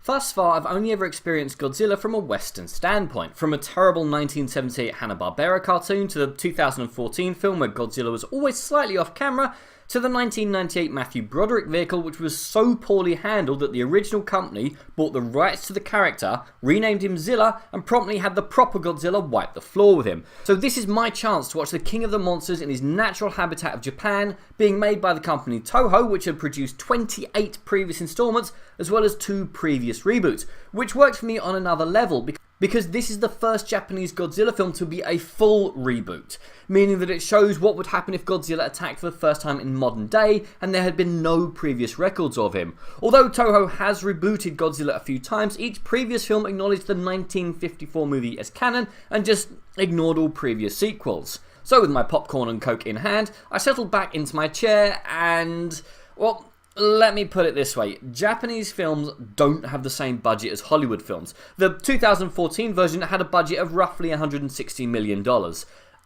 Thus far, I've only ever experienced Godzilla from a Western standpoint, from a terrible 1978 Hanna-Barbera cartoon to the 2014 film where Godzilla was always slightly off camera, to the 1998 Matthew Broderick vehicle which was so poorly handled that the original company bought the rights to the character, renamed him Zilla, and promptly had the proper Godzilla wipe the floor with him. So this is my chance to watch the king of the monsters in his natural habitat of Japan, being made by the company Toho, which had produced 28 previous installments, as well as 2 previous reboots, which worked for me on another level, because this is the first Japanese Godzilla film to be a full reboot, meaning that it shows what would happen if Godzilla attacked for the first time in modern day and there had been no previous records of him. Although Toho has rebooted Godzilla a few times, each previous film acknowledged the 1954 movie as canon and just ignored all previous sequels. So with my popcorn and coke in hand, I settled back into my chair and, well, let me put it this way, Japanese films don't have the same budget as Hollywood films. The 2014 version had a budget of roughly $160 million.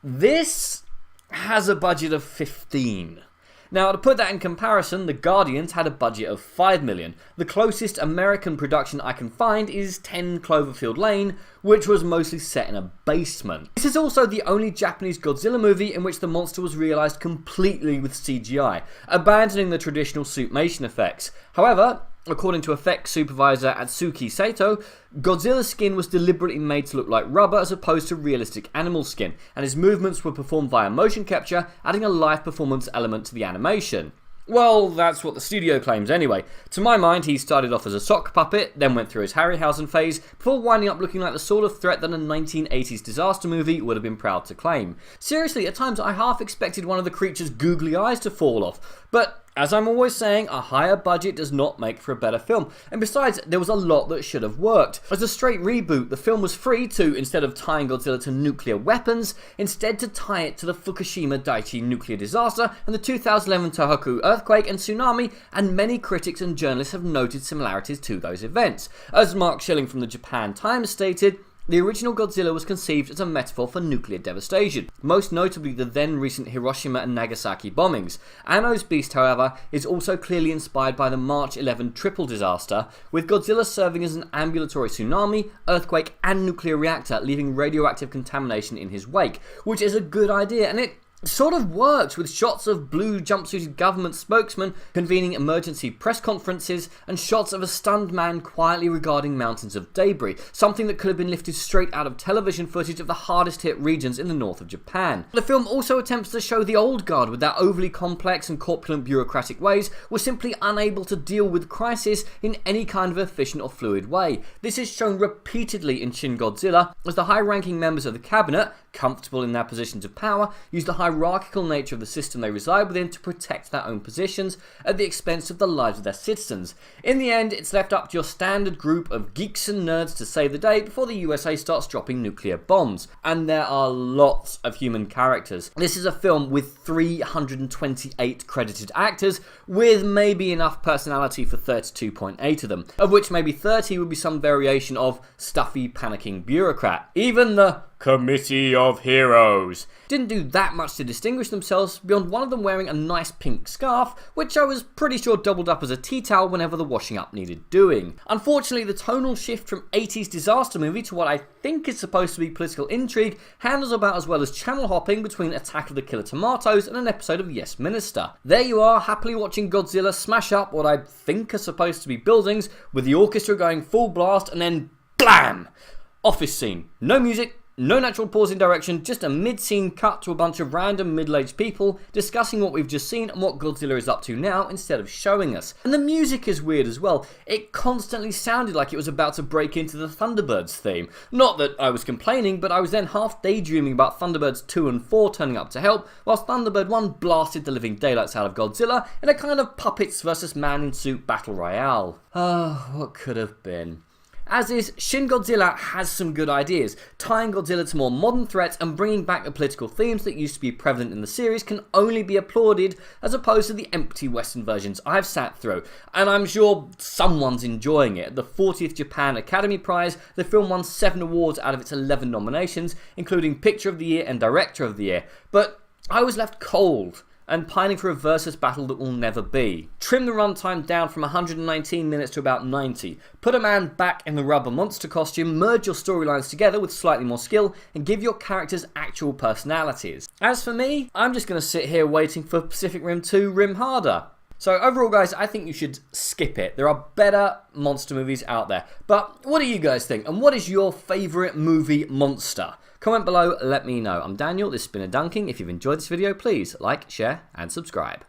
This has a budget of 15. Now, to put that in comparison, The Guardians had a budget of $5 million. The closest American production I can find is 10 Cloverfield Lane, which was mostly set in a basement. This is also the only Japanese Godzilla movie in which the monster was realised completely with CGI, abandoning the traditional suitmation effects. However, according to effects supervisor Atsuki Sato, Godzilla's skin was deliberately made to look like rubber as opposed to realistic animal skin, and his movements were performed via motion capture, adding a live performance element to the animation. Well, that's what the studio claims anyway. To my mind, he started off as a sock puppet, then went through his Harryhausen phase, before winding up looking like the sort of threat that a 1980s disaster movie would have been proud to claim. Seriously, at times I half expected one of the creature's googly eyes to fall off, but as I'm always saying, a higher budget does not make for a better film. And besides, there was a lot that should have worked. As a straight reboot, the film was free to, instead of tying Godzilla to nuclear weapons, instead to tie it to the Fukushima Daiichi nuclear disaster and the 2011 Tohoku earthquake and tsunami, and many critics and journalists have noted similarities to those events. As Mark Schilling from the Japan Times stated, the original Godzilla was conceived as a metaphor for nuclear devastation, most notably the then recent Hiroshima and Nagasaki bombings. Anno's Beast, however, is also clearly inspired by the March 11 triple disaster, with Godzilla serving as an ambulatory tsunami, earthquake and nuclear reactor, leaving radioactive contamination in his wake, which is a good idea, and it sort of works, with shots of blue jumpsuited government spokesmen convening emergency press conferences and shots of a stunned man quietly regarding mountains of debris, something that could have been lifted straight out of television footage of the hardest hit regions in the north of Japan. The film also attempts to show the old guard, with their overly complex and corpulent bureaucratic ways, were simply unable to deal with crisis in any kind of efficient or fluid way. This is shown repeatedly in Shin Godzilla, as the high-ranking members of the cabinet, comfortable in their positions of power, use the hierarchical nature of the system they reside within to protect their own positions at the expense of the lives of their citizens. In the end, it's left up to your standard group of geeks and nerds to save the day before the USA starts dropping nuclear bombs. And there are lots of human characters. This is a film with 328 credited actors, with maybe enough personality for 32.8 of them, of which maybe 30 would be some variation of stuffy, panicking bureaucrat. Even the Committee of Heroes didn't do that much to distinguish themselves, beyond one of them wearing a nice pink scarf, which I was pretty sure doubled up as a tea towel whenever the washing up needed doing. Unfortunately, the tonal shift from 80s disaster movie to what I think is supposed to be political intrigue handles about as well as channel hopping between Attack of the Killer Tomatoes and an episode of Yes Minister. There you are, happily watching Godzilla smash up what I think are supposed to be buildings, with the orchestra going full blast, and then BLAM! Office scene. No music, no natural pause in direction, just a mid-scene cut to a bunch of random middle-aged people discussing what we've just seen and what Godzilla is up to now instead of showing us. And the music is weird as well. It constantly sounded like it was about to break into the Thunderbirds theme. Not that I was complaining, but I was then half daydreaming about Thunderbirds 2 and 4 turning up to help, whilst Thunderbird 1 blasted the living daylights out of Godzilla in a kind of puppets versus man-in-suit battle royale. What could have been. As is, Shin Godzilla has some good ideas. Tying Godzilla to more modern threats and bringing back the political themes that used to be prevalent in the series can only be applauded, as opposed to the empty Western versions I've sat through. And I'm sure someone's enjoying it. At the 40th Japan Academy Prize, the film won 7 awards out of its 11 nominations, including Picture of the Year and Director of the Year. But I was left cold and pining for a versus battle that will never be. Trim the runtime down from 119 minutes to about 90. Put a man back in the rubber monster costume, merge your storylines together with slightly more skill, and give your characters actual personalities. As for me, I'm just going to sit here waiting for Pacific Rim 2 Rim Harder. So overall, guys, I think you should skip it. There are better monster movies out there. But what do you guys think? And what is your favourite movie monster? Comment below, let me know. I'm Daniel, this has been A Dunking. If you've enjoyed this video, please like, share and subscribe.